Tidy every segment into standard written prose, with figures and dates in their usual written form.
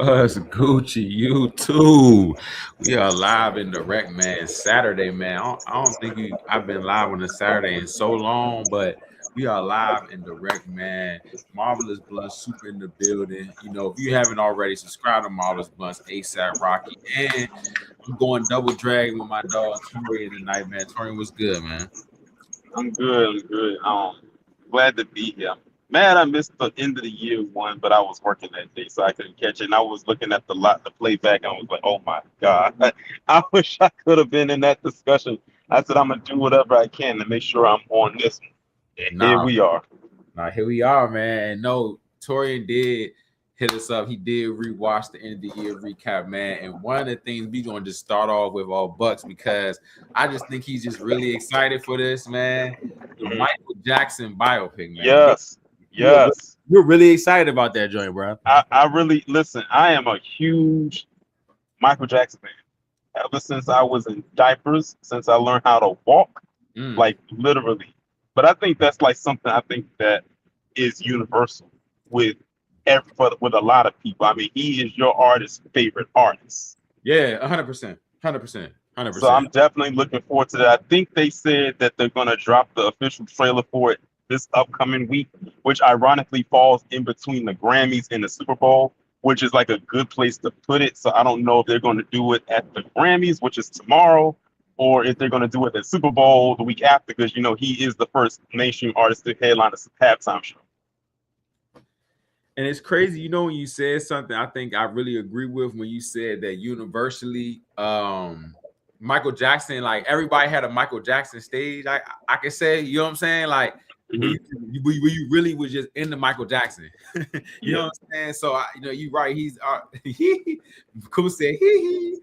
What's Gucci? You too. We are live and direct, man. Saturday, man. I don't think I've been live on a Saturday in so long, but we are live and direct, man. Marvelous Bluntz, super in the building. If you haven't already, subscribe to Marvelous Bluntz, ASAP Rocky, and I'm going double drag with my dog Torian tonight, man. Torian, what's good, man? I'm good. I'm good. Glad to be here. Man, I missed the end of the year one, but I was working that day, so I couldn't catch it. And I was looking at the playback, and I was like, "Oh my God!" I wish I could have been in that discussion. I said, "I'm gonna do whatever I can to make sure I'm on this one." And here Nah, we are. nah, here we are, man. And no, Torian did hit us up. He did rewatch the end of the year recap, man. And one of the things we gonna just start off with all Bucks because I just think he's just really excited for this, man. The Mhm. Michael Jackson biopic, man. Yes, You're, yes. you're really excited about that joint, bro. I really listen. I am a huge Michael Jackson fan. Ever since I was in diapers, since I learned how to walk. Mm. Like literally. But I think that's like something I think that is universal with with a lot of people. I mean, he is your artist's favorite artist. Yeah, 100%, 100%, So 100%. I'm definitely looking forward to that. I think they said that they're gonna drop the official trailer for it this upcoming week, which ironically falls in between the Grammys and the Super Bowl, which is like a good place to put it. So I don't know if they're going to do it at the Grammys, which is tomorrow, or if they're going to do it at Super Bowl the week after, because he is the first mainstream artist to headline a halftime show. And it's crazy, when you said something I think I really agree with when you said that universally, Michael Jackson, like everybody had a Michael Jackson stage. I can say, you know what I'm saying? Like when you really was just into Michael Jackson. You know what I'm saying? So you're right. He's cool said he.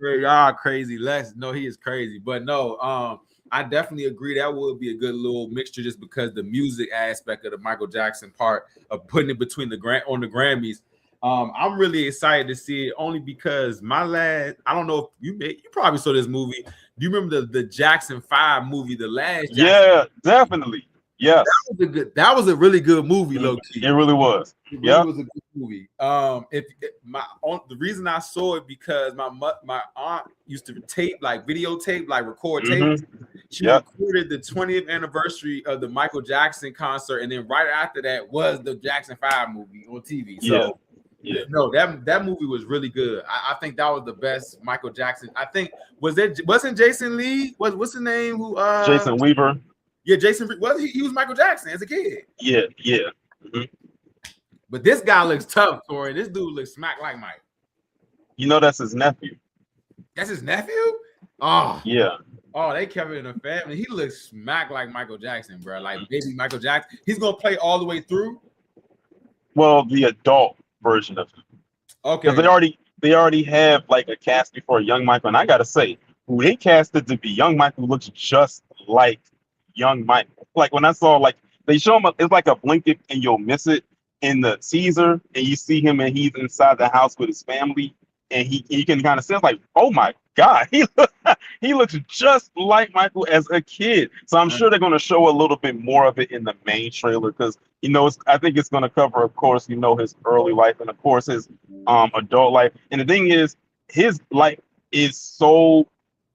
Y'all crazy. Let's no, he is crazy, but no, I definitely agree that would be a good little mixture just because the music aspect of the Michael Jackson part of putting it between the Grammys. I'm really excited to see it only because I don't know if you probably saw this movie. Do you remember the Jackson 5 movie, the last Jackson? Yeah, definitely. Yes. That was a really good movie, low key. It really was. It really was a good movie. The reason I saw it because my aunt used to videotape, record tapes. She recorded the 20th anniversary of the Michael Jackson concert, and then right after that was the Jackson 5 movie on TV. So no, that movie was really good. I think that was the best Michael Jackson. I think wasn't Jason Lee? What's his name? Jason Weaver. Yeah, Jason he was Michael Jackson as a kid. Yeah. But this guy looks tough, Corey. This dude looks smack like Mike. That's his nephew. That's his nephew? Oh. Yeah. Oh, they kept it in the family. He looks smack like Michael Jackson, bro. Like baby Michael Jackson. He's gonna play all the way through. Well, the adult version of him. Okay. Because they already have like a cast before young Michael, and I gotta say, who they casted to be young Michael looks just like young Michael. Like when I saw they show him, it's like a blink it and you'll miss it in the teaser, and you see him and he's inside the house with his family, and he can kind of say like, oh my God, he looks just like Michael as a kid. So I'm sure they're going to show a little bit more of it in the main trailer because I think it's going to cover, of course, his early life and of course his adult life. And the thing is, his life is so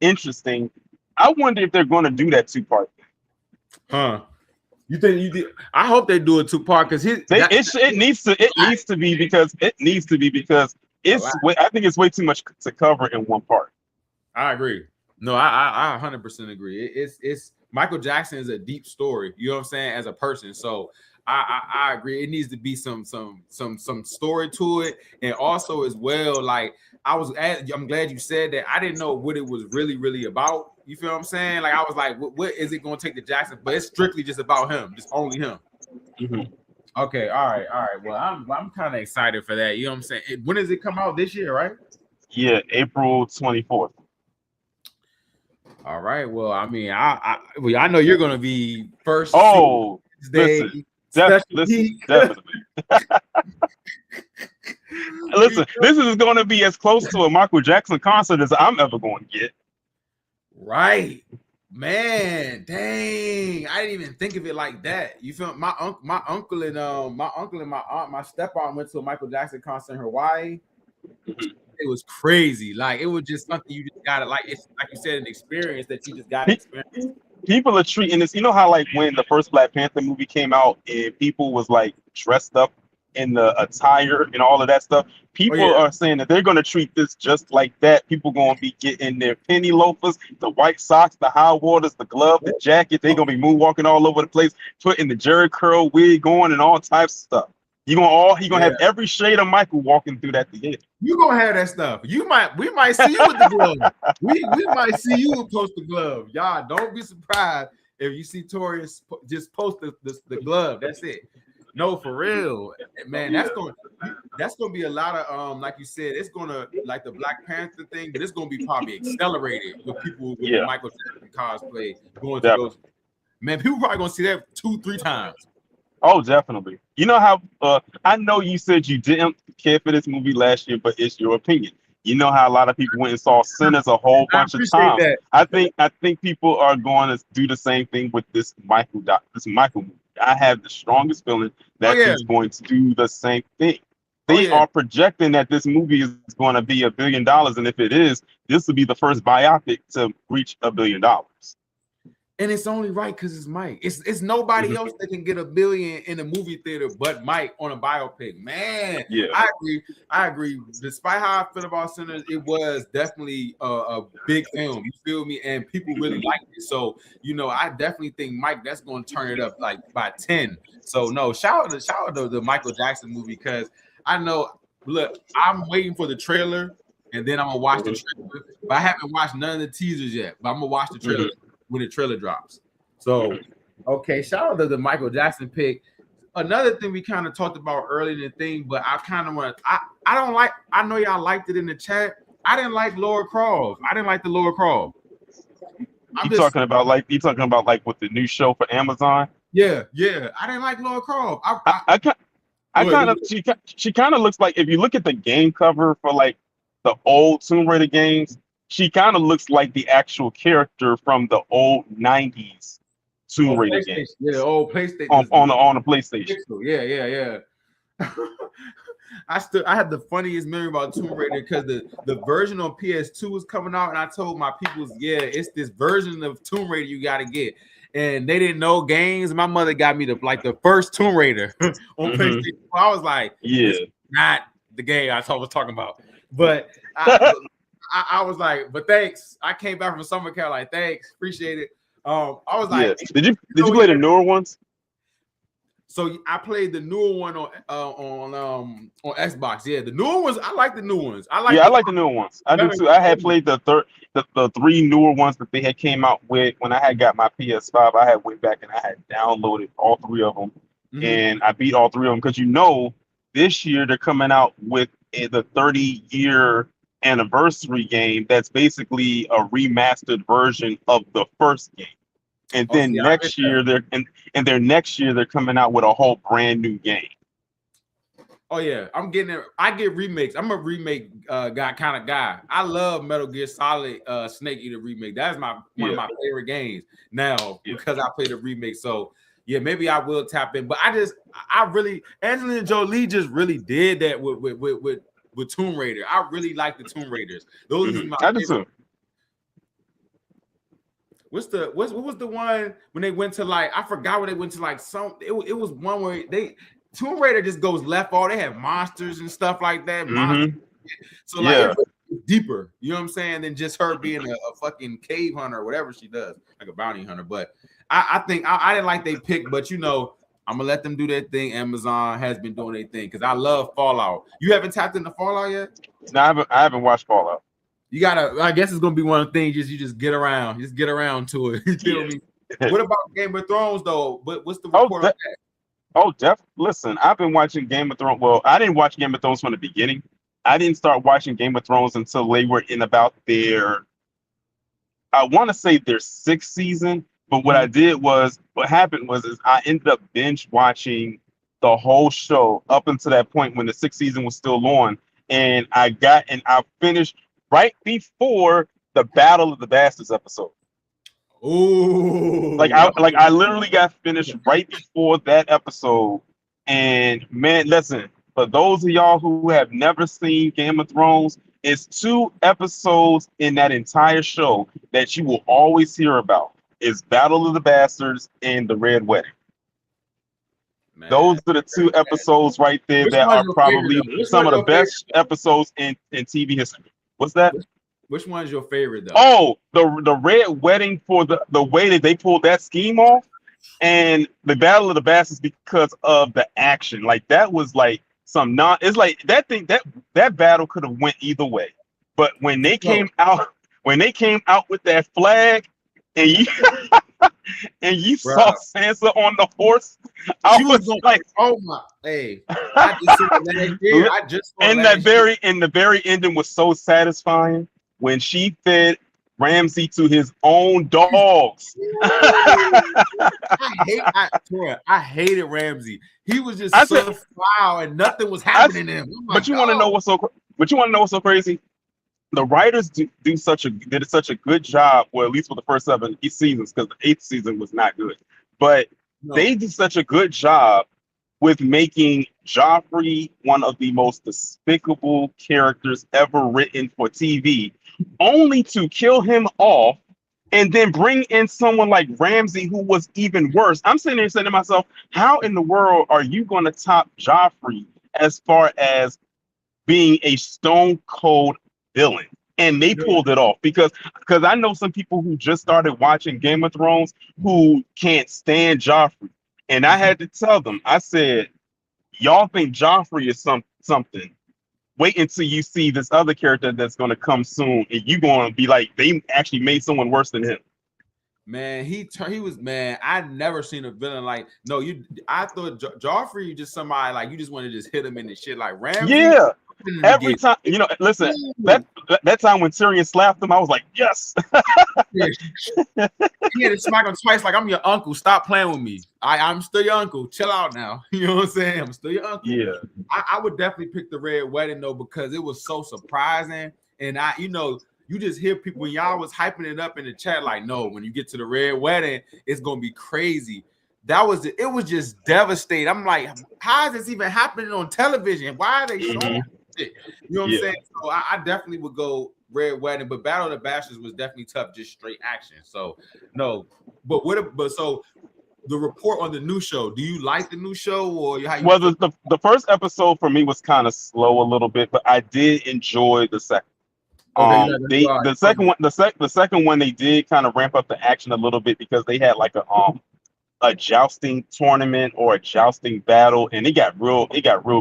interesting. I wonder if they're going to do that 2-part. Huh? You think you did? I hope they do a 2-part because it needs to be because it's I think it's way too much to cover in one part. I agree. No, I 100% agree. It's Michael Jackson is a deep story. You know what I'm saying? As a person, so I agree. It needs to be some story to it, and also as well. Like I'm glad you said that. I didn't know what it was really about. You feel what I'm saying? Like I was like, what is it going to take to Jackson? But it's strictly just about him, just only him. Okay, all right. Well, I'm kind of excited for that. You know what I'm saying? When does it come out this year, right? Yeah, April 24th. All right. Well, I mean, I know you're gonna be first. Oh, listen, definitely. Listen, this is going to be as close to a Michael Jackson concert as I'm ever going to get. Right, man. Dang, I didn't even think of it like that. You feel my uncle and my aunt, my step aunt went to a Michael Jackson concert in Hawaii. It was crazy. Like it was just something you just gotta like. It's like you said, an experience that you just gotta experience. People are treating this. You know how like when the first Black Panther movie came out and people was like dressed up in the attire and all of that stuff. People are saying that they're going to treat this just like that. People going to be getting their penny loafers, the white socks, the high waters, the glove, the jacket. They're going to be moonwalking all over the place, putting the Jerry curl wig on and all types of stuff. You're gonna have every shade of Michael walking through that theater. You're gonna have that stuff. We might see you with the glove. we might see you post the glove. Y'all don't be surprised if you see Tori just post the glove. That's it. No, for real, man. That's gonna be a lot of like you said. It's gonna like the Black Panther thing, but it's gonna be probably accelerated with people with the Michael Jackson cosplay going to those. Man, people probably gonna see that 2-3 times. Oh, definitely. You know how I know you said you didn't care for this movie last year, but it's your opinion. You know how a lot of people went and saw Sinners a whole bunch of times. That. I think people are going to do the same thing with this Michael movie. I have the strongest feeling that he's going to do the same thing. They are projecting that this movie is going to be $1 billion, and if it is, this will be the first biopic to reach $1 billion. And it's only right because it's Mike. It's nobody else that can get $1 billion in a movie theater but Mike on a biopic. Man, I agree. Despite how I feel about Sinners, it was definitely a big film. You feel me? And people really liked it. So, I definitely think Mike, that's going to turn it up like by 10. So no, shout out to the Michael Jackson movie because I know. Look, I'm waiting for the trailer and then I'm gonna watch the trailer. But I haven't watched none of the teasers yet. But I'm gonna watch the trailer. When the trailer drops. So, okay, shout out to the Michael Jackson pick. Another thing we kind of talked about earlier in the thing, but I kind of want to, I know y'all liked it in the chat. I didn't like Laura Croft. I didn't like the Laura Croft. You talking about like with the new show for Amazon? Yeah. I didn't like Laura Croft. She kind of looks like, if you look at the game cover for like the old Tomb Raider games, she kind of looks like the actual character from the old 90s Tomb Raider game. Yeah, old PlayStation. On the PlayStation. Yeah. I had the funniest memory about Tomb Raider because the version on PS2 was coming out, and I told my people, it's this version of Tomb Raider you got to get. And they didn't know games. My mother got me the first Tomb Raider on PlayStation. I was like, it's not the game I was talking about. But I was like, but thanks. I came back from summer camp like, thanks, appreciate it. I was like, did you play the newer ones? So I played the newer one on Xbox. Yeah, the newer ones. I like the new ones. I like the newer ones. I do too. I had played the 3 newer ones that they had came out with when I had got my PS5. I had went back and I had downloaded all 3 of them, and I beat all 3 of them because this year they're coming out with the 30-year anniversary game that's basically a remastered version of the first game, and then next year they're coming out with a whole brand new game. Oh yeah, I'm getting it. I get remakes. I'm a remake kind of guy. I love Metal Gear Solid Snake Eater remake. That's one of my favorite games now because I played a remake. So yeah, maybe I will tap in. But I really Angelina Jolie just really did that with Tomb Raider. I really like the Tomb Raiders. Those are my favorite. What was the one when they went to like, I forgot when they went to like it was one where Tomb Raider just goes left all. They have monsters and stuff like that. So like it's deeper, you know what I'm saying, than just her being a fucking cave hunter or whatever she does, like a bounty hunter. But I think I didn't like they pick, but I'm gonna let them do their thing. Amazon has been doing their thing because I love Fallout. You haven't tapped into Fallout yet? No, I haven't watched Fallout. You gotta. I guess it's gonna be one of the things. You just get around to it. You feel me? What about Game of Thrones though? What's the report on that? Oh, listen, I've been watching Game of Thrones. Well, I didn't watch Game of Thrones from the beginning. I didn't start watching Game of Thrones until they were in about their 6th season. But what happened was I ended up binge watching the whole show up until that point when the 6th season was still on. And I finished right before the Battle of the Bastards episode. Oh, I literally got finished right before that episode. And man, listen, for those of y'all who have never seen Game of Thrones, it's 2 episodes in that entire show that you will always hear about. It's Battle of the Bastards and the Red Wedding. man. Those are the 2 episodes right there Which that one's are your favorite probably though? Which some one's of the your favorite? best episodes in TV history. What's that? Which one's your favorite though? Oh, the Red Wedding, for the way that they pulled that scheme off, and the Battle of the Bastards because of the action. Like that was like some non. It's like that thing that battle could have went either way, but when they came out, with that flag, and you and you Bro, saw Sansa on the horse, I she was was going. like, Oh my, hey, I just saw it last year. I just saw it last year. and the very ending was so satisfying when she fed Ramsay to his own dogs. I hated Ramsey. He was just I so said, foul and nothing was happening to him. Oh my but you want to know God. what's so crazy? The writers did such a good job, well, at least for the first 7 seasons, because the 8th season was not good. But No. they did such a good job with making Joffrey one of the most despicable characters ever written for TV, only to kill him off and then bring in someone like Ramsay, who was even worse. I'm sitting there saying to myself, how in the world are you going to top Joffrey as far as being a stone cold villain? And they pulled it off because I know some people who just started watching Game of Thrones who can't stand Joffrey. And I had to tell them, I said, y'all think Joffrey is something. Wait until you see this other character that's going to come soon, and you're going to be like, they actually made someone worse than him. Man, he was, man. I never seen a villain like, no, I thought Joffrey, you just somebody like you just want to just hit him in the shit like Ramsey. Yeah. Every time, listen, that time when Tyrion slapped him, I was like, yes. He had to smack him twice, like, I'm your uncle. Stop playing with me. I'm still your uncle. Chill out now. You know what I'm saying? I'm still your uncle. Yeah. I would definitely pick the Red Wedding though, because it was so surprising. And you just hear people when y'all was hyping it up in the chat, like, no, when you get to the Red Wedding, it's gonna be crazy. It was just devastating. I'm like, how is this even happening on television? Why are they showing it? You know what I'm saying? So I definitely would go Red Wedding, but Battle of the Bastards was definitely tough, just straight action. So no, but so the report on the new show. Do you like the new show, or how you? Well, the first episode for me was kind of slow a little bit, but I did enjoy the second. Okay, the second one they did kind of ramp up the action a little bit because they had like a jousting tournament or a jousting battle, and it got real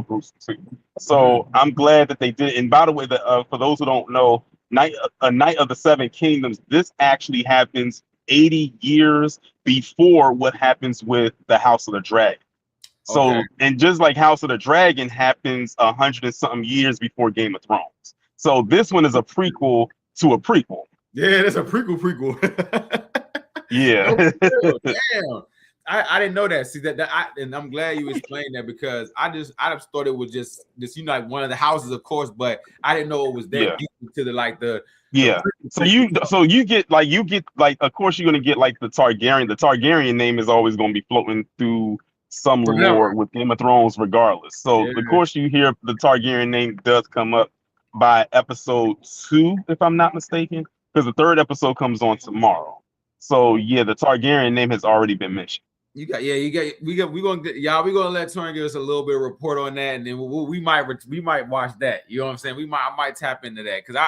gruesome too. So I'm glad that they did. And by the way, for those who don't know, Night of the Seven Kingdoms, this actually happens 80 years before what happens with the House of the Dragon. So, and just like House of the Dragon happens 100 and something years before Game of Thrones. So this one is a prequel to a prequel. Yeah, that's a prequel. Yeah. Damn. I didn't know that. See and I'm glad you explained that, because I just thought it was just like one of the houses, of course, but I didn't know it was that deep into the So you get like of course you're gonna get like the Targaryen. The Targaryen name is always gonna be floating through some lore with Game of Thrones, regardless. So of course you hear the Targaryen name does come up by episode 2, if I'm not mistaken, because the 3rd episode comes on tomorrow. So yeah, the Targaryen name has already been mentioned. We're gonna let Tony give us a little bit of report on that, and then we might watch that. You know what I'm saying? I might tap into that, because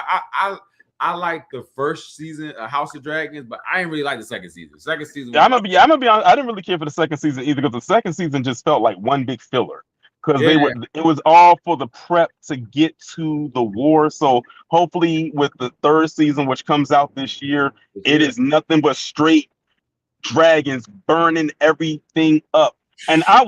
I like the first season of House of Dragons, but I didn't really like the second season. Second season, I'm gonna be honest. I didn't really care for the second season either, because the second season just felt like one big filler. Because it was all for the prep to get to the war. So hopefully with the 3rd season, which comes out this year, it is nothing but straight dragons burning everything up. And I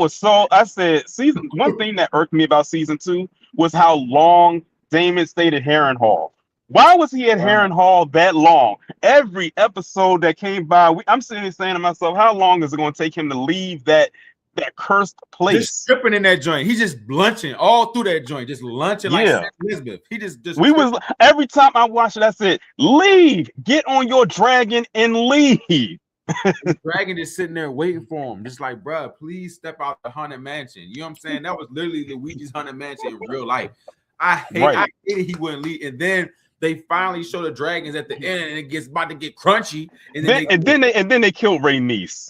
said one thing that irked me about season 2 was how long Damon stayed at Harrenhal. Why was he at Harrenhal that long? Every episode that came by, I'm sitting there saying to myself, how long is it going to take him to leave that that cursed Just place. stripping in that joint. He's just lunching all through that joint, just lunching like Yeah. Saint Elizabeth. He just We was every time I watched it, I said, "Leave, get on your dragon and leave." the dragon just sitting there waiting for him, just like, bruh, please step out the haunted mansion. You know what I'm saying? That was literally Luigi's haunted mansion in real life. I hated he wouldn't leave, and then they finally show the dragons at the end, and it gets about to get crunchy, and then they killed Rhaenys,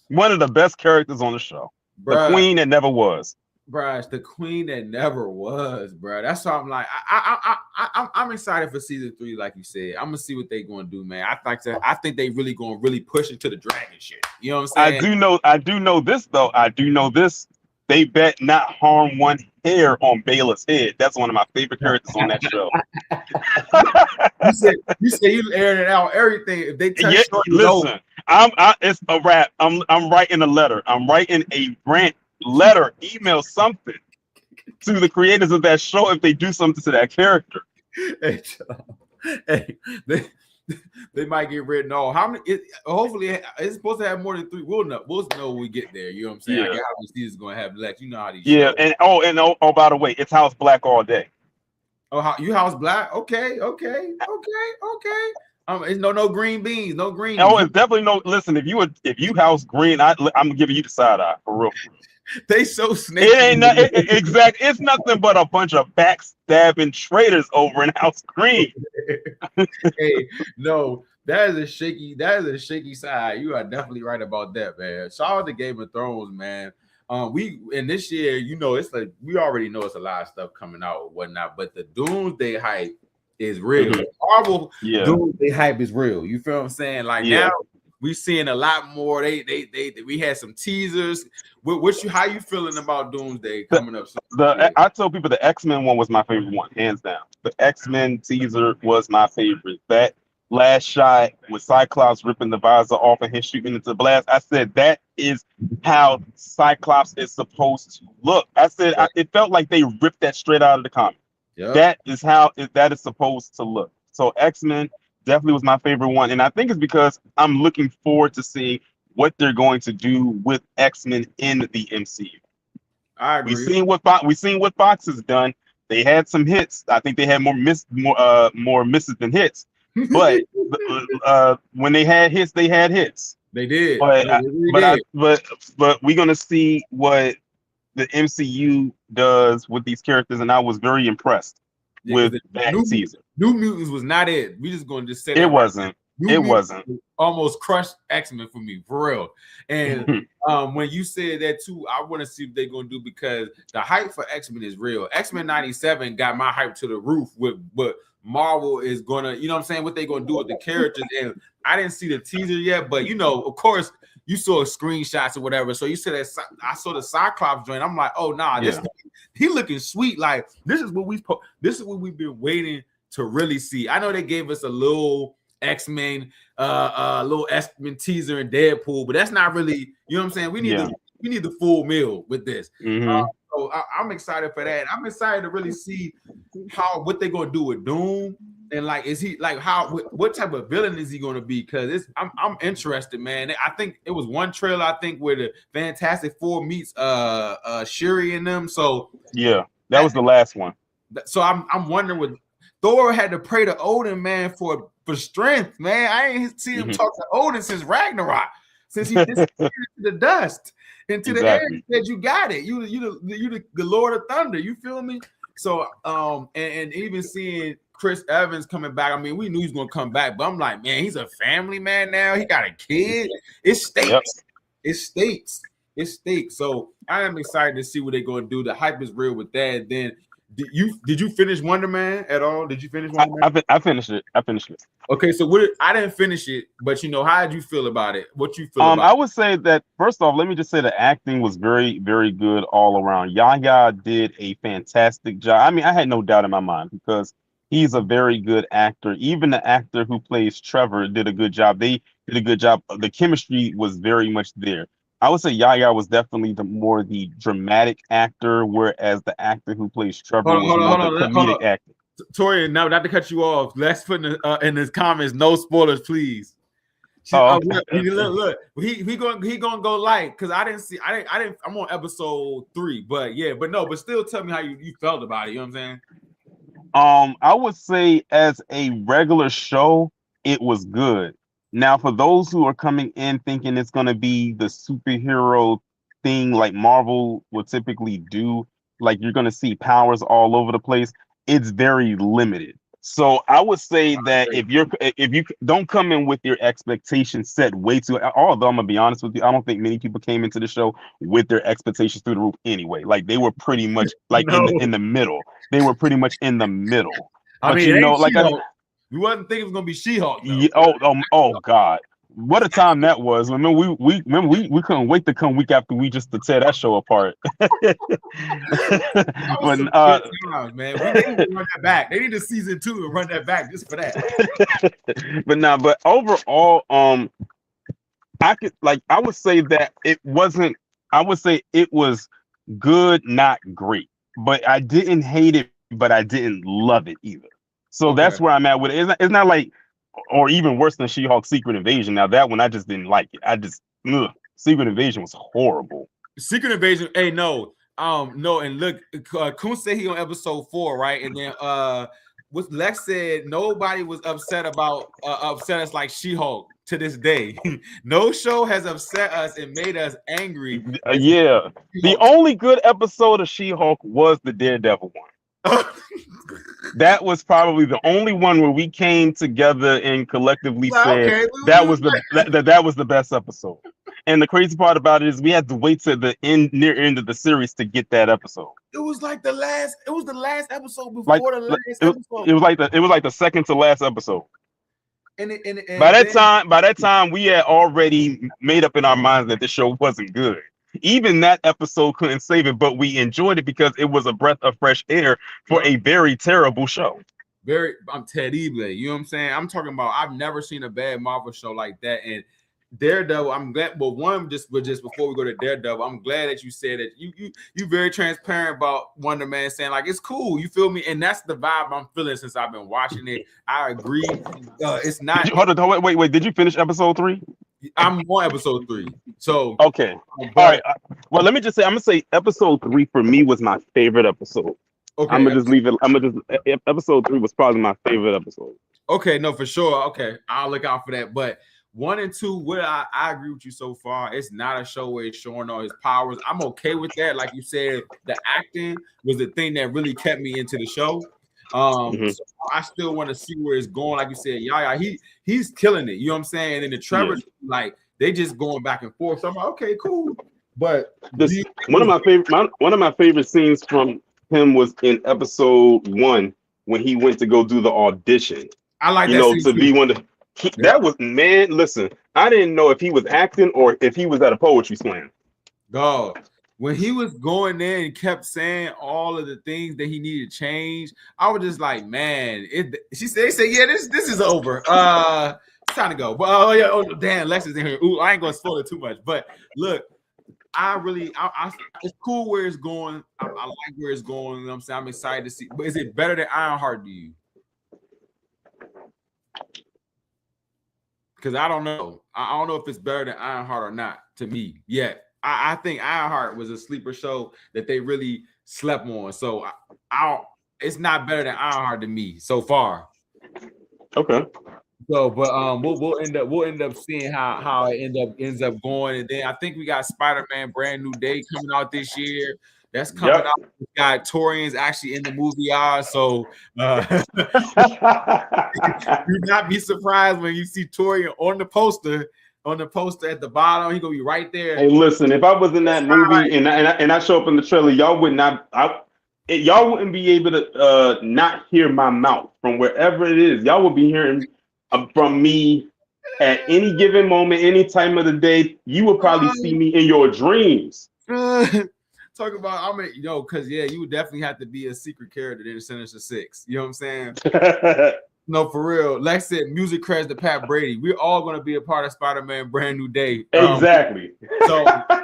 one of the best characters on the show, the queen that never was. Bruh, it's the queen that never was, bruh. That's why I'm like, I'm excited for season 3, like you said. I'm gonna see what they gonna do, man. I think they really gonna push into the dragon shit. You know what I'm saying? I do know this though. I do know this. They bet not harm one hair on Baylor's head. That's one of my favorite characters on that show. you said you aired it out everything. If they touch listen, it's a wrap. I'm writing a letter. I'm writing a rant letter, email something to the creators of that show if they do something to that character. Hey, they might get written off. How many? Hopefully, it's supposed to have more than 3. We'll know when we get there. You know what I'm saying? Yeah. I guess how many seasons going to have left. You know how these. Yeah, shows. and by the way, it's House Black all day. Oh, you House Black? Okay. It's no green beans, no green. Oh, it's definitely no. Listen, if you House Green, I'm giving you the side eye for real. They so snaky. It ain't exactly. It's nothing but a bunch of backstabbing traitors over in House Green. Hey, no, that is a shaky side. You are definitely right about that, man. Shout out to Game of Thrones, man. We in this year, you know, it's like we already know it's a lot of stuff coming out or whatnot, but the Doomsday hype is real. Mm-hmm. Marvel Doomsday hype is real. You feel what I'm saying? Like now we seeing a lot more. We had some teasers. How you feeling about Doomsday coming up? I told people the X-Men one was my favorite one, hands down. The X-Men teaser was my favorite. That last shot with Cyclops ripping the visor off and him shooting into the blast. I said that is how Cyclops is supposed to look. I said it felt like they ripped that straight out of the comic. Yep. That is how that is supposed to look. So X-Men definitely was my favorite one, and I think it's because I'm looking forward to seeing what they're going to do with X-Men in the MCU. I agree. We've seen what Fox has done. They had some hits. I think they had more misses than hits. But when they had hits, they had hits. They did. But we're gonna see what the MCU does with these characters, and I was very impressed with that season. New Mutants was not it. We just gonna say it wasn't. It wasn't. Almost crushed X-Men for me, for real. And when you said that too, I want to see what they're gonna do because the hype for X-Men is real. X-Men 97 got my hype to the roof with what Marvel is gonna, you know what I'm saying, what they gonna do with the characters. And I didn't see the teaser yet, but you know, of course, you saw screenshots or whatever. So you said that I saw the Cyclops joint. I'm like, oh nah, he looking sweet. Like this is what we've been waiting to really see. I know they gave us a little X-Men, little X-Men teaser in Deadpool, but that's not really, you know what I'm saying? We need the full meal with this. Mm-hmm. So I'm excited for that. I'm excited to really see what they're gonna do with Doom, and like, is he like what type of villain is he gonna be? Because I'm interested, man. I think it was one trailer where the Fantastic Four meets Shuri and them. So yeah, that was the last one. So I'm wondering what Thor had to pray to Odin, man, for strength, man. I ain't seen him talk to Odin since Ragnarok, since he disappeared into the dust, into the air. He said, "You got it. You the Lord of Thunder." You feel me? So and even seeing Chris Evans coming back. I mean, we knew he was gonna come back, but I'm like, man, he's a family man now. He got a kid. It stinks. Yep. It stinks. It stinks. So I am excited to see what they're gonna do. The hype is real with that. And then. Did you finish Wonder Man at all? Did you finish Wonder Man? I finished it. Okay, so I didn't finish it, but you know, how did you feel about it? What you feel about I would say that first off, let me just say the acting was very, very good all around. Yahya did a fantastic job. I mean, I had no doubt in my mind because he's a very good actor. Even the actor who plays Trevor did a good job. They did a good job. The chemistry was very much there. I would say Yahya was definitely the dramatic actor, whereas the actor who plays Trevor was the comedic actor. Tori, now not to cut you off, let's put in the comments, no spoilers, please. Oh, look. He gonna go light because I didn't. I'm on episode 3, but yeah, but still tell me how you felt about it. You know what I'm saying? I would say as a regular show, it was good. Now, for those who are coming in thinking it's gonna be the superhero thing like Marvel would typically do, like you're gonna see powers all over the place, it's very limited. So I would say that if you don't come in with your expectations set way too, although I'm gonna be honest with you, I don't think many people came into the show with their expectations through the roof anyway. Like they were pretty much like No. in the middle. They were pretty much in the middle. I But mean, you it know, ain't like She-Hulk. We wasn't thinking it was gonna be She-Hulk though. yeah, oh God. What a time that was. I mean, we couldn't wait to come week after week just to tear that show apart. That was some good times, man. They need to run that back. They need a season 2 and run that back just for that. but overall, I would say that it wasn't. I would say it was good, not great. But I didn't hate it, but I didn't love it either. So Okay. that's where I'm at with it. It's not like, or even worse than She-Hulk Secret Invasion. Now that one I just didn't like it. Secret Invasion was horrible. Secret Invasion. Hey, no, and look, Kun said he on episode 4, right? And then what Lex said, nobody was upset us like She-Hulk to this day. No show has upset us and made us angry. Yeah, the only good episode of She-Hulk was the Daredevil one. That was probably the only one where we came together and collectively said that was the best episode. And the crazy part about it is we had to wait to the near end of the series to get that episode. It was like the last episode before the last episode. It was like the second to last episode. And by that time, we had already made up in our minds that the show wasn't good. Even that episode couldn't save it, but we enjoyed it because it was a breath of fresh air for a very terrible show. I'm terrible. You know what I'm saying? I'm talking about I've never seen a bad Marvel show like that. And Daredevil, I'm glad. But just before we go to Daredevil, I'm glad that you said that you very transparent about Wonder Man, saying like it's cool. You feel me? And that's the vibe I'm feeling since I've been watching it. I agree. It's not. Hold on, wait. Did you finish episode 3? I'm on episode 3. So okay, all right. Well, let me just say, I'm gonna say episode 3 for me was my favorite episode. Okay, I'm gonna just leave it. Episode 3 was probably my favorite episode. Okay, no, for sure. Okay, I'll look out for that. But 1 and 2, I agree with you so far. It's not a show where it's showing all his powers. I'm okay with that. Like you said, the acting was the thing that really kept me into the show. So I still want to see where it's going. Like you said, Yaya, he's killing it. You know what I'm saying? And then the Trevor, like they just going back and forth. So I'm like, okay, cool. But one of my favorite scenes from him was in episode 1 when he went to go do the audition. I like that to be one of that was, man. Listen, I didn't know if he was acting or if he was at a poetry slam. Dog. When he was going there and kept saying all of the things that he needed to change, I was just like, man. They said, yeah, this is over. It's time to go. But damn, Lex is in here. Ooh, I ain't gonna spoil it too much. But look, it's cool where it's going. I like where it's going. You know what I'm saying? I'm excited to see. But is it better than Ironheart to you? Because I don't know. I don't know if it's better than Ironheart or not to me yet. I think Ironheart was a sleeper show that they really slept on. So it's not better than Ironheart to me so far. Okay. So, but we'll end up seeing how it ends up going, and then I think we got Spider-Man Brand New Day coming out this year. That's coming out. We got Torian's actually in the movie, so do not be surprised when you see Torian on the poster. On the poster at the bottom, he gonna be right there. Hey, listen, if I was in that movie and I show up in the trailer, y'all wouldn't be able to not hear my mouth from wherever it is. Y'all would be hearing from me at any given moment, any time of the day. You would probably see me in your dreams. Talk about, because you would definitely have to be a secret character in the Sinister Six. You know what I'm saying? No, for real. Lex said, music credits to Pat Brady. We're all going to be a part of Spider-Man Brand New Day. Exactly. So, now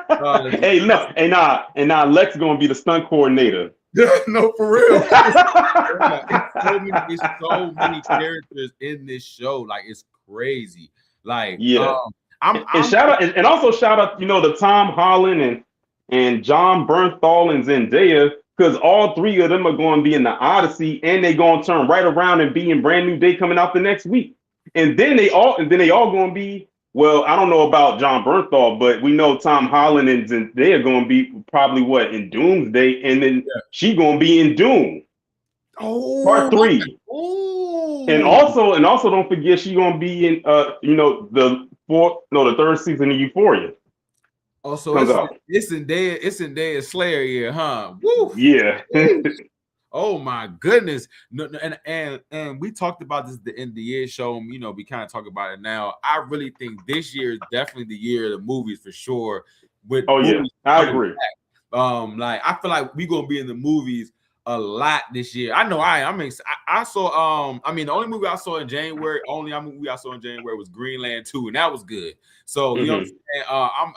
Lex going to be the stunt coordinator. No, for real. It's so many characters in this show. Like, it's crazy. Like, Yeah. I'm And shout out, and also shout out, to Tom Holland and John Bernthal and Zendaya, because all three of them are going to be in the Odyssey, and they going to turn right around and be in Brand New Day coming out the next week. And then they all going to be. Well, I don't know about John Bernthal, but we know Tom Holland and Zendaya are going to be probably in Doomsday, and then she going to be in Doom Part 3. And also don't forget she gonna be in the third season of Euphoria. Oh, so it's Zendaya Slayer year, huh? Woo! Yeah. Oh my goodness. No, and we talked about this at the end of the year show. We kind of talk about it now. I really think this year is definitely the year of the movies for sure. I agree. Like I feel like we're gonna be in the movies a lot this year. I know I saw the only movie I saw in January, was Greenland 2, and that was good. So you know what I'm saying?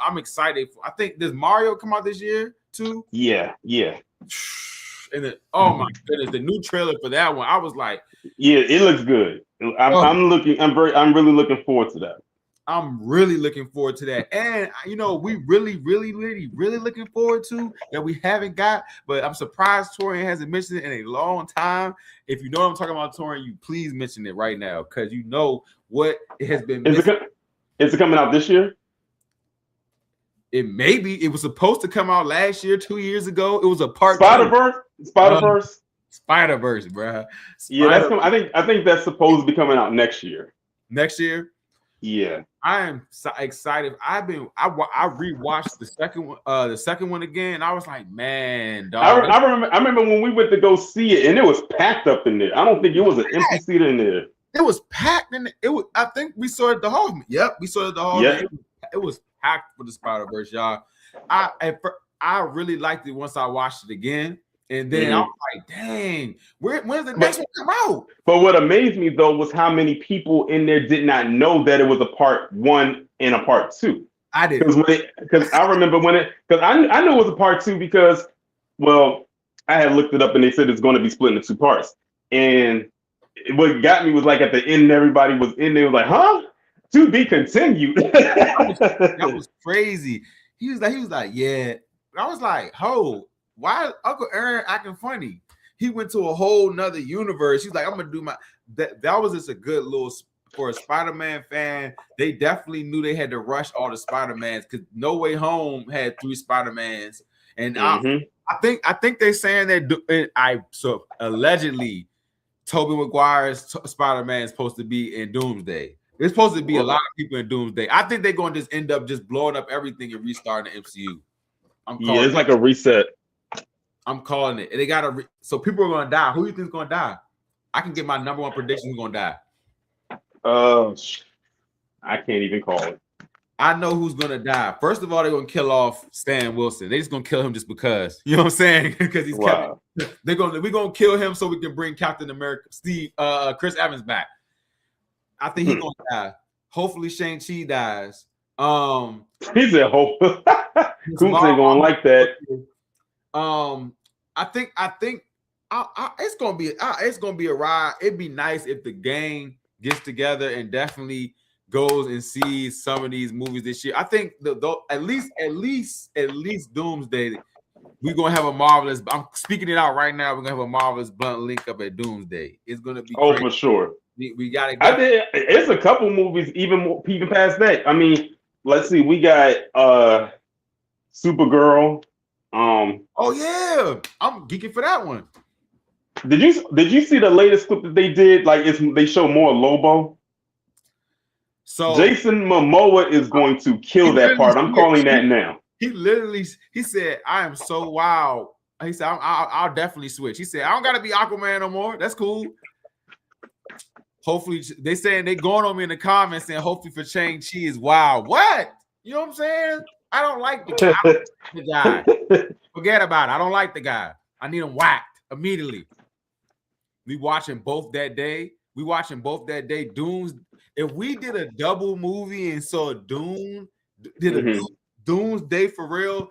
I'm excited. I think does Mario come out this year too? Yeah. And then, oh my goodness, the new trailer for that one, I was like, yeah, it looks good. I'm really looking forward to that. I'm really looking forward to that. And we really looking forward to that we haven't got, but I'm surprised Torian hasn't mentioned it in a long time. If you know what I'm talking about, Torian, you please mention it right now, because you know what it has been. Is it coming out this year? It maybe. It was supposed to come out last year, 2 years ago. It was a part Spider-Verse, bro. Yeah, that's coming. I think that's supposed to be coming out next year. Next year? Yeah, I am so excited. I rewatched the second one again, and I was like, man, dog. I remember when we went to go see it, and it was packed up in there. I don't think it was an empty seat in there. It was packed in there. I think we saw it at the hall. Yep, we saw it at the hall. Yep. It was packed for the Spider-Verse, y'all. I really liked it once I watched it again. And then I was like, dang, when's the next one come out? But what amazed me, though, was how many people in there did not know that it was a part 1 and a part 2. I did. Because I remember because I knew it was a part 2 because, well, I had looked it up and they said it's going to be split into 2 parts. And what got me was like at the end, everybody was in there, was like, huh? To be continued. that was crazy. He was like, yeah. I was like, ho. Why Uncle Aaron acting funny? He went to a whole nother universe. He's like, I'm gonna do my that was just a good little for a Spider-Man fan. They definitely knew they had to rush all the Spider-Mans because No Way Home had 3 Spider-Mans. And I think they're saying that so allegedly Tobey Maguire's Spider-Man is supposed to be in Doomsday. There's supposed to be a lot of people in Doomsday. I think they're gonna just end up just blowing up everything and restarting the MCU. It's like a reset. I'm calling it. And they gotta so people are gonna die. Who do you think is gonna die? I can get my number 1 prediction who's gonna die. I can't even call it. I know who's gonna die. First of all, they're gonna kill off Stan Wilson. They're just gonna kill him just because. You know what I'm saying? Because he's we're gonna kill him so we can bring Captain America, Chris Evans back. I think he's gonna die. Hopefully Shang-Chi dies. He said hope. Who's gonna like that? I think it's gonna be a ride. It'd be nice if the gang gets together and definitely goes and sees some of these movies this year. I think at least Doomsday, we're gonna have a marvelous. I'm speaking it out right now. We're gonna have a marvelous blunt link up at Doomsday. It's gonna be crazy. For sure. We gotta. It's a couple movies even past that. I mean, let's see. We got Supergirl. Oh yeah, I'm geeking for that one. Did you see the latest clip that they did? Like they show more Lobo. So Jason Momoa is going to kill that part. I'm calling that now. He said, "I am so wild." He said, "I'll definitely switch." He said, "I don't got to be Aquaman no more. That's cool." Hopefully, they saying they going on me in the comments saying, "Hopefully for Shang-Chi is wild." What? You know what I'm saying? I don't like the guy. Forget about it. I don't like the guy. I need him whacked immediately. We watching both that day. Dooms. If we did a double movie and saw Doom, Doomsday for real.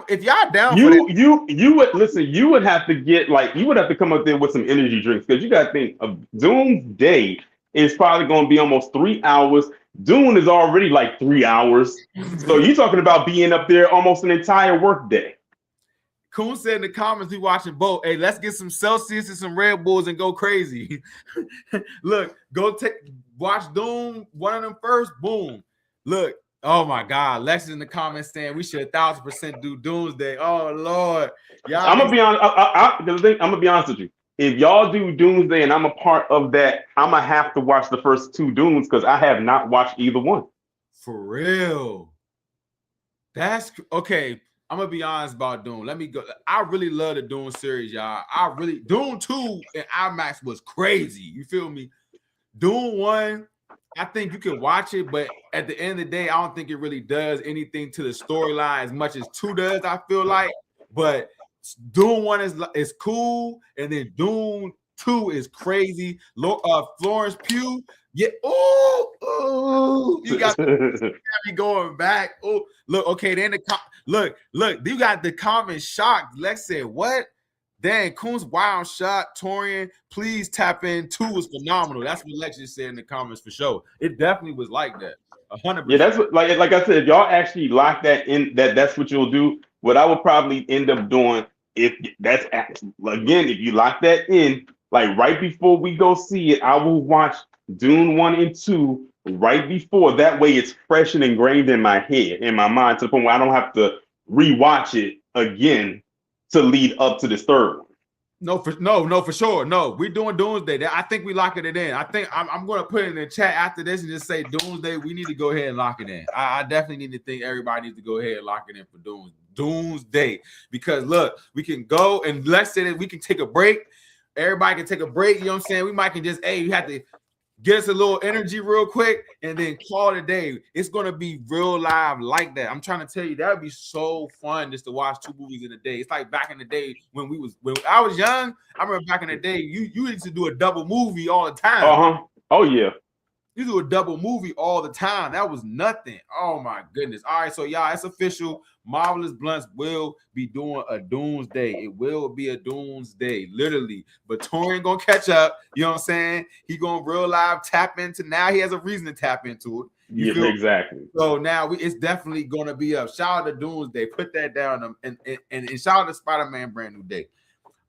If y'all down for that, you would listen. You would have to come up there with some energy drinks because you got to think of Doomsday is probably going to be almost 3 hours. Dune is already like 3 hours. So you're talking about being up there almost an entire work day. Coon said in the comments, we watching both. Hey, let's get some Celsius and some Red Bulls and go crazy. Look, watch Doom, one of them first. Boom. Look, oh my God. Lex in the comments saying we should 1,000% do Doomsday. Oh Lord. Y'all I'm gonna be honest. I'm gonna be honest with you. If y'all do Doomsday and I'm a part of that, I'm gonna have to watch the first two Dooms because I have not watched either one. For real. That's okay. I'm gonna be honest about Dune. Let me go. I really love the Dune series, y'all. Dune 2 and IMAX was crazy. You feel me? Dune 1, I think you can watch it, but at the end of the day, I don't think it really does anything to the storyline as much as 2 does, I feel like. But Dune 1 is cool, and then Dune 2 is crazy. Florence Pugh. Yeah. Oh, you got me going back. Oh, look, okay. Then look, you got the comment shocked. Lex said, what? Dan Coon's wild shot, Torian. Please tap in. 2 was phenomenal. That's what Lex just said in the comments for sure. It definitely was like that. 100%. Yeah, that's what like I said, if y'all actually lock that in, that's what you'll do. What I would probably end up doing if that's again, if you lock that in, like right before we go see it, I will watch Dune 1 and 2 right before. That way it's fresh and ingrained in my head, in my mind, to the point where I don't have to rewatch it again to lead up to this third one. No, for sure. No, we're doing Doomsday. I think we locking it in. I think I'm going to put it in the chat after this and just say Doomsday. We need to go ahead and lock it in. I definitely need to think everybody needs to go ahead and lock it in for Doomsday. Because look, we can go and let's say that we can take a break. Everybody can take a break. You know what I'm saying? We might can just, hey, you have to get us a little energy real quick and then call it a day. It's going to be real live like that. I'm trying to tell you, that would be so fun just to watch 2 movies in a day. It's like back in the day when I was young. I remember back in the day, you used to do a double movie all the time. Uh-huh. Oh, yeah. You do a double movie all the time. That was nothing. Oh, my goodness. All right, so y'all, it's official. Marvelous Bluntz will be doing a Doomsday. It will be a Doomsday, literally. But Torian gonna catch up. You know what I'm saying? He gonna real live tap into. Now he has a reason to tap into it. Yeah, exactly. So now it's definitely gonna be up. Shout out to Doomsday. Put that down and shout out to Spider-Man Brand New Day.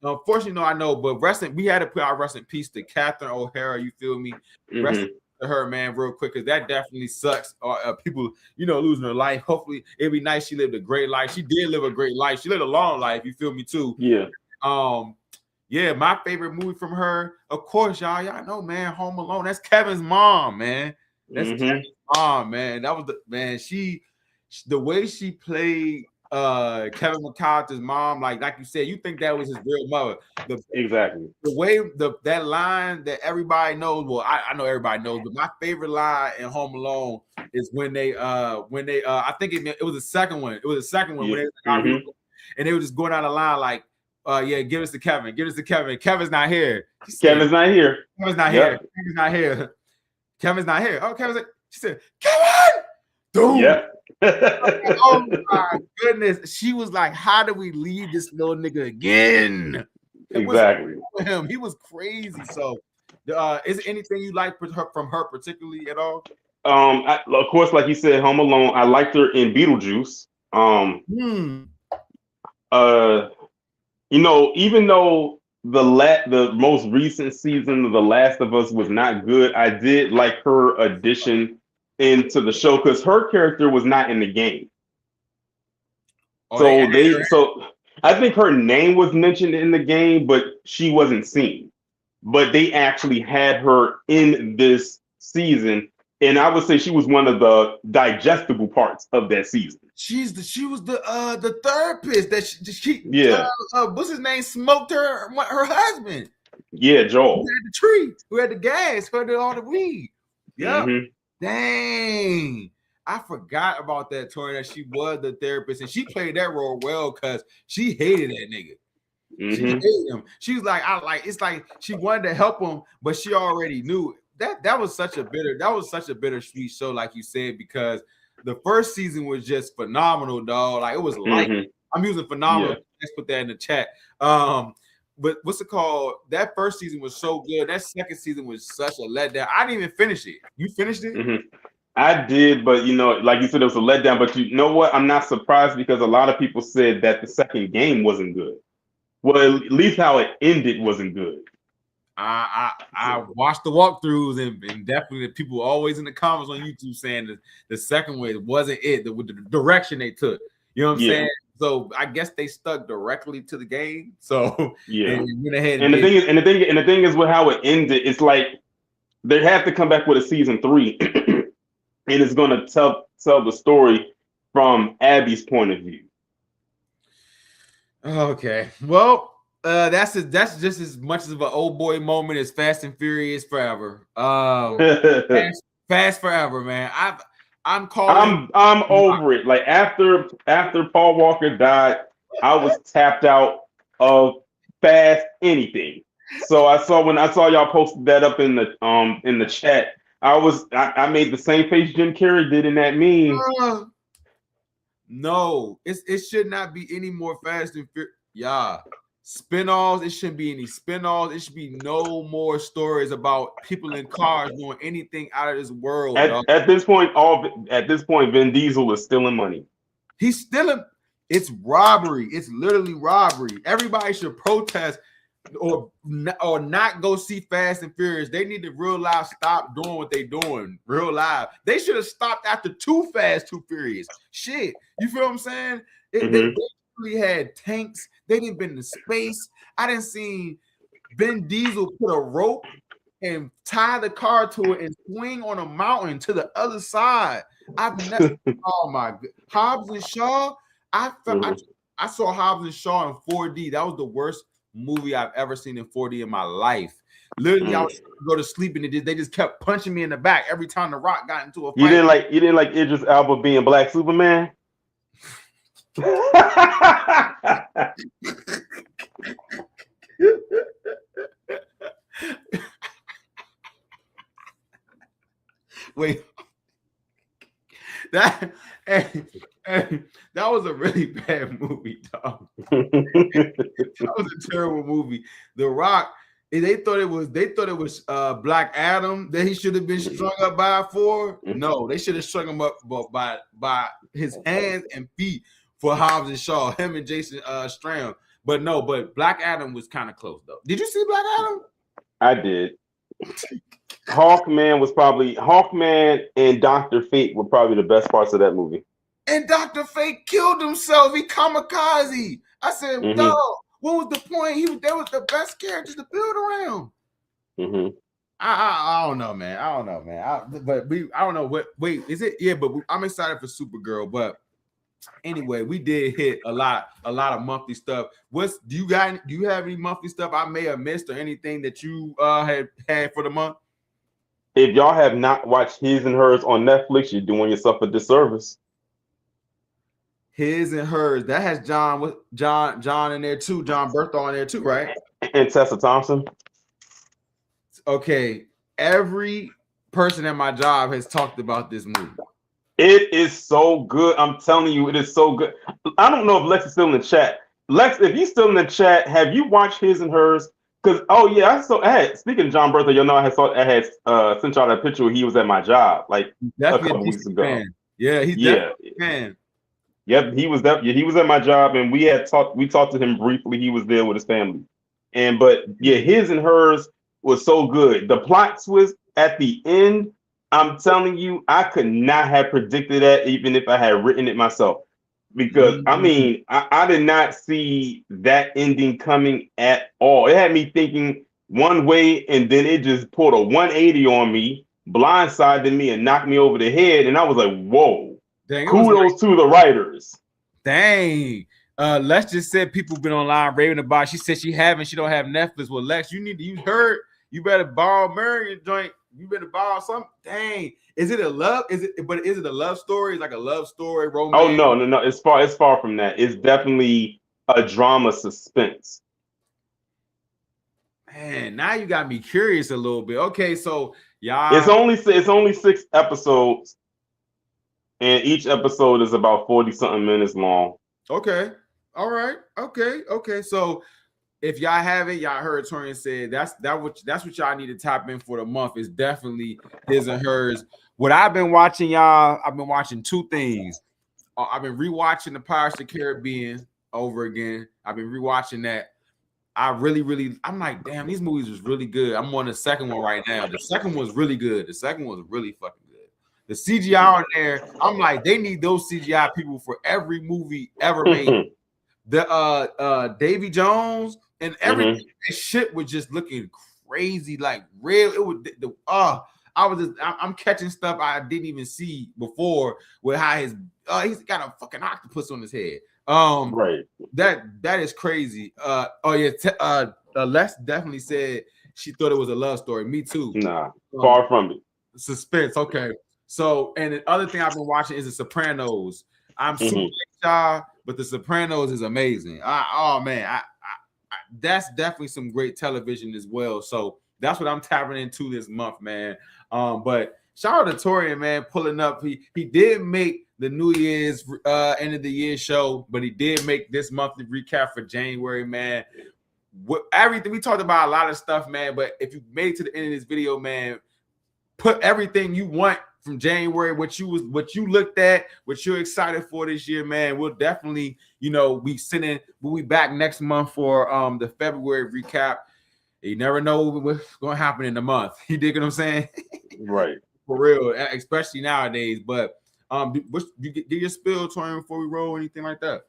Unfortunately, no, I know, but we had to put our rest in peace to Catherine O'Hara. You feel me? Mm-hmm. To her, man, real quick, because that definitely sucks. People, losing their life. Hopefully, it'd be nice. She lived a great life. She did live a great life. She lived a long life. You feel me too? Yeah. Yeah. My favorite movie from her, of course, y'all know, man. Home Alone. That's Kevin's mom, man. That's Kevin's mom, man. That was the way she played Kevin McCarthy's mom, like you said, you think that was his real mother. Exactly. The way that line that everybody knows, well, I know everybody knows, but my favorite line in Home Alone is when they I think it was the second one. It was the second one when they and they were just going down the line like, yeah, give us to Kevin, Kevin's not here. Kevin's not here. Kevin's not here. Kevin's not here. Oh, she said, Kevin! Dude. Yeah. Oh my goodness. She was like, how do we leave this little nigga again? Exactly. Him. He was crazy. So is there anything you like from her particularly at all? Of course, like you said, Home Alone. I liked her in Beetlejuice. Even though the most recent season of The Last of Us was not good, I did like her addition into the show because her character was not in the game. So I think her name was mentioned in the game, but she wasn't seen. But they actually had her in this season, and I would say she was one of the digestible parts of that season. She was the therapist that she what's his name, smoked her husband. Yeah, Joel. Who had the tree, who had the gas, who had all the weed. Yeah. Dang. I forgot about that, Tori, that she was the therapist, and she played that role well because she hated that nigga. She hated him. She was like, it's like she wanted to help him, but she already knew that was such a bittersweet show, like you said, because the first season was just phenomenal, dog. Like it was like I'm using phenomenal. Yeah. Let's put that in the chat. But what's it called? That first season was so good. That second season was such a letdown. I didn't even finish it. You finished it? I did, but like you said, it was a letdown. But you know what? I'm not surprised because a lot of people said that the second game wasn't good. Well, at least how it ended wasn't good. I watched the walkthroughs and definitely the people always in the comments on YouTube saying that the second way wasn't it, the direction they took. You know what I'm saying? So I guess they stuck directly to the game. So and went ahead and the thing is with how it ended, it's like they have to come back with a season 3, and it's gonna tell the story from Abby's point of view. Okay, well. That's just as much of an old boy moment as Fast and Furious Forever. Fast Forever, man. I'm over it. Like after Paul Walker died, I was tapped out of Fast anything. So when I saw y'all posted that up in the chat, I made the same face Jim Carrey did in that meme. No, it should not be any more Fast and Furious. Yeah. Spin-offs, it shouldn't be any spin-offs. It should be no more stories about people in cars doing anything out of this world. At this point, Vin Diesel is stealing money. He's stealing. It's robbery. It's literally robbery. Everybody should protest or not go see Fast and Furious. They need to real life stop doing what they're doing. Real life. They should have stopped after Too Fast, Too Furious. Shit. You feel what I'm saying? They had tanks. They didn't been to space. I didn't see Vin Diesel put a rope and tie the car to it and swing on a mountain to the other side. I've never. Oh my God, Hobbs and Shaw. I saw Hobbs and Shaw in 4D. That was the worst movie I've ever seen in 4D in my life. Literally, I was go to sleep and they just kept punching me in the back every time The Rock got into a fight. You didn't like Idris Elba being Black Superman? Wait, that was a really bad movie, dog. That was a terrible movie. The Rock, they thought it was Black Adam that he should have been strung up by for. No, they should have strung him up by his hands and feet for Hobbs and Shaw, him and Jason Statham. But Black Adam was kind of close though. Did you see Black Adam? I did. Hawkman and Dr. Fate were probably the best parts of that movie. And Dr. Fate killed himself. He kamikaze. I said, no, what was the point? That was the best characters to build around. I don't know, man. I don't know what. Wait, is it? Yeah, but I'm excited for Supergirl. But anyway, we did hit a lot of monthly stuff. Do you have any monthly stuff I may have missed or anything that you had for the month? If y'all have not watched His and Hers on Netflix, you're doing yourself a disservice. His and Hers, that has John in there too, John Berthold in there too, right? And Tessa Thompson. Okay, every person at my job has talked about this movie. It is so good. I'm telling you, it is so good. I don't know if Lex is still in the chat. Lex, if you're still in the chat, have you watched His and Hers? Because speaking of John Berthold, I had sent y'all that picture where he was at my job like a couple weeks ago. Fan. Yeah, he's definitely a fan. Yep, he was at my job, and we talked to him briefly. He was there with his family. His and Hers was so good. The plot twist at the end, I'm telling you, I could not have predicted that even if I had written it myself. Because I did not see that ending coming at all. It had me thinking one way, and then it just pulled a 180 on me, blindsided me, and knocked me over the head. And I was like, whoa. Dang, kudos to the writers. Dang. Lex just said people been online raving about it. She said she don't have Netflix. Well, Lex, you better borrow Marion joint. You better borrow something. Dang. Is it a love? Is it a love story? It's like a love story, romance? Oh no. It's far from that. It's definitely a drama suspense. Man, now you got me curious a little bit. Okay, so y'all, it's only 6 episodes, and each episode is about 40-something minutes long. Okay. All right. Okay. So if y'all have it, y'all heard Torian say that's what y'all need to tap in for the month is definitely His and Hers. What I've been watching, y'all, I've been watching two things. I've been rewatching the Pirates of the Caribbean over again. I've been rewatching that. I'm like, damn, these movies was really good. I'm on the second one right now. The second one was really good. The second one was really fucking good. The CGI on there, I'm like, they need those CGI people for every movie ever made. The Davy Jones and everything, that shit was just looking crazy, like real. It was I'm catching stuff I didn't even see before with how he's got a fucking octopus on his head. Right. That is crazy. Les definitely said she thought it was a love story. Me too. Nah, far from it. Suspense. Okay. So, and the other thing I've been watching is The Sopranos. I'm super shy, but The Sopranos is amazing. That's definitely some great television as well. So that's what I'm tapping into this month, man. But shout out to Torian, man, pulling up. He did make the New Year's end of the year show, but he did make this monthly recap for January, man. Everything we talked about, a lot of stuff, man. But if you made it to the end of this video, man, put everything you want from January, what you looked at, what you're excited for this year, man. We'll definitely, we'll be back next month for the February recap. You never know what's going to happen in the month. You dig what I'm saying? Right. For real, especially nowadays. But you get your spill, Torian, before we roll, anything like that?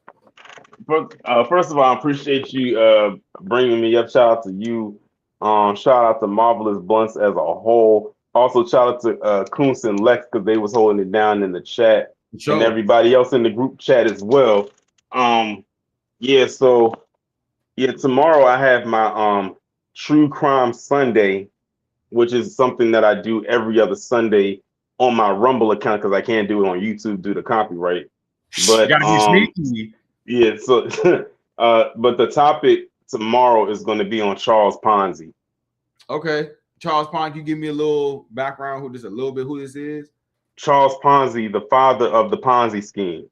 First of all, I appreciate you bringing me up. Shout out to you. Shout out to Marvelous Bluntz as a whole. Also, shout out to Kuntz and Lex because they was holding it down in the chat, and everybody else in the group chat as well. Tomorrow I have my True Crime Sunday, which is something that I do every other Sunday on my Rumble account because I can't do it on YouTube due to copyright. But you gotta be sneaky. Yeah, so but the topic tomorrow is going to be on Charles Ponzi. Okay. Charles Ponzi, you give me a little background who this is? Charles Ponzi, the father of the Ponzi scheme.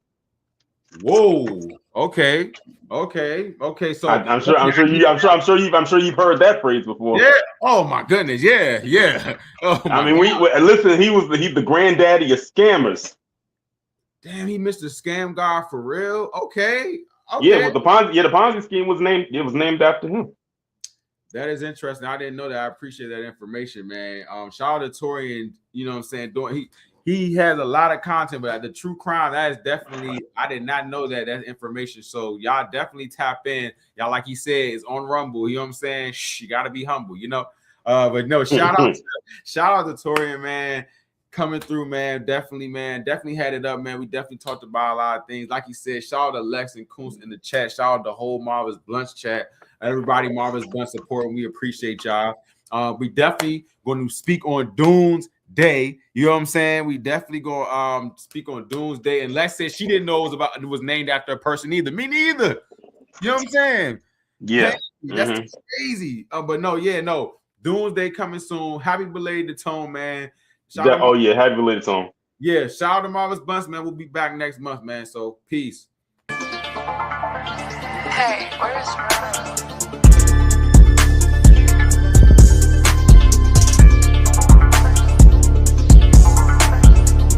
Whoa. Okay. So I'm sure you've heard that phrase before. Yeah. Oh my goodness. Yeah. Oh my listen. He's the granddaddy of scammers. Damn, he missed the scam guy for real. Okay. Yeah, but the Ponzi scheme was named after him. That is interesting. I didn't know that. I appreciate that information, man. Shout out to Torian, you know what I'm saying? He has a lot of content, but the true crime, that is definitely, I did not know that information. So y'all definitely tap in. Y'all, like he said, is on Rumble. You know what I'm saying? You gotta be humble, But no, shout out to Torian, man. Coming through, man. Definitely had it up, man. We definitely talked about a lot of things. Like he said, shout out to Lex and Kuntz in the chat. Shout out to the whole Marvelous Bluntz chat. Everybody, Marvelous Bluntz support, and we appreciate y'all. We definitely going to speak on Dunes Day. You know what I'm saying? We definitely going to speak on Dunes Day. And Lex said she didn't know it was named after a person either. Me neither. You know what I'm saying? Yeah. That's crazy. No. Dunes Day coming soon. Happy belated Tone, man. Happy belated Tone. Yeah, shout out to Marvelous Bluntz, man. We'll be back next month, man. So peace. Hey, where's